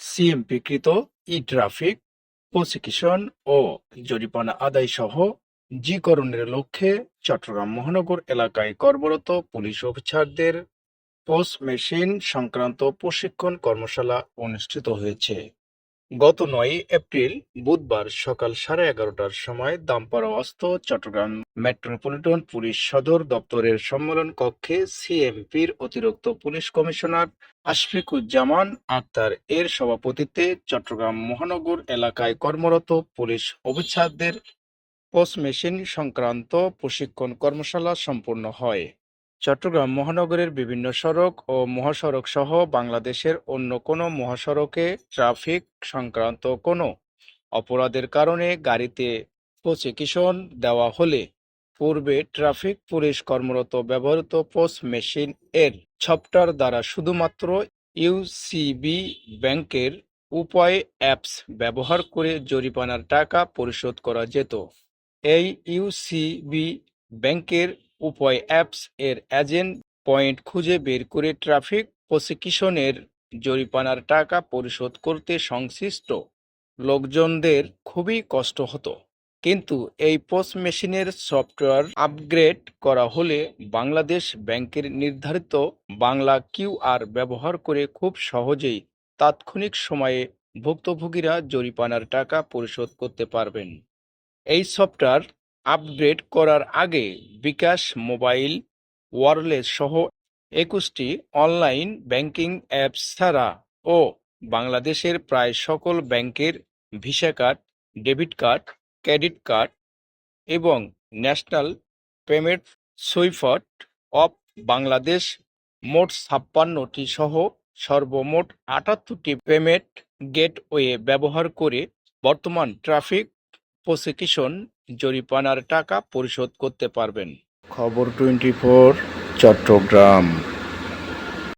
সিএমপিকৃত ই-ট্রাফিক prosecution ও জরিমানা আদায়সহ জি-করণের লক্ষ্যে চট্টগ্রাম মহানগর এলাকায় কর্মরত পুলিশ অফিসারদের পস মেশিন সংক্রান্ত প্রশিক্ষণ কর্মশালা অনুষ্ঠিত হয়েছে। গত ৯ এপ্রিল বুধবার সকাল 11:30টার সময় দামপাড়াস্থ চট্টগ্রাম মেট্রোপলিটন পুলিশ সদর দপ্তরের সম্মেলন কক্ষে সিএমপির অতিরিক্ত পুলিশ কমিশনার আশফিকুজ্জামান আক্তার এর সভাপতিত্বে চট্টগ্রাম মহানগর এলাকায় কর্মরত পুলিশ অফিসারদের পস মেশিন সংক্রান্ত প্রশিক্ষণ কর্মশালা সম্পন্ন হয়। চট্টগ্রাম মহানগরের বিভিন্ন সড়ক ও মহাসড়ক সহ বাংলাদেশের অন্য কোনো মহাসড়কে ট্রাফিক সংক্রান্ত কোনো অপরাধের কারণে গাড়িতে প্রসিকিউশন দেওয়া হলে পূর্বে ট্রাফিক পুলিশ কর্মরত ব্যবহৃত পস মেশিন এর সফটওয়্যার দ্বারা শুধুমাত্র ইউসিবি ব্যাংকের উপায় অ্যাপস ব্যবহার করে জরিমানার টাকা পরিশোধ করা যেত। এই ইউসিবি ব্যাংকের উপায় অ্যাপস এর এজেন্ট পয়েন্ট খুঁজে বের করে ট্রাফিক প্রসিকিউশনের জরিমানার টাকা পরিশোধ করতে সংশ্লিষ্ট লোকজনদের খুবই কষ্ট হতো। কিন্তু এই পস মেশিনের সফটওয়্যার আপগ্রেড করা হলে বাংলাদেশ ব্যাংকের নির্ধারিত বাংলা কিউআর ব্যবহার করে খুব সহজেই তাৎক্ষণিক সময়ে ভুক্তভোগীরা জরিমানার টাকা পরিশোধ করতে পারবেন। এই সফটওয়্যার আপগ্রেড করার আগে বিকাশ মোবাইল ওয়ালেট সহ 21টি অনলাইন ব্যাংকিং অ্যাপস ছাড়া ও বাংলাদেশের প্রায় সকল ব্যাংকের visa card, debit card, credit card এবং ন্যাশনাল পেমেন্ট সুইফট অফ বাংলাদেশ মোট 56টি সহ সর্বমোট 78টি পেমেন্ট গেটওয়ে ব্যবহার করে বর্তমান ট্রাফিক প্রসিকিউশন জরিমানার টাকা পরিশোধ করতে পারবেন। খবর 24 চট্টগ্রাম।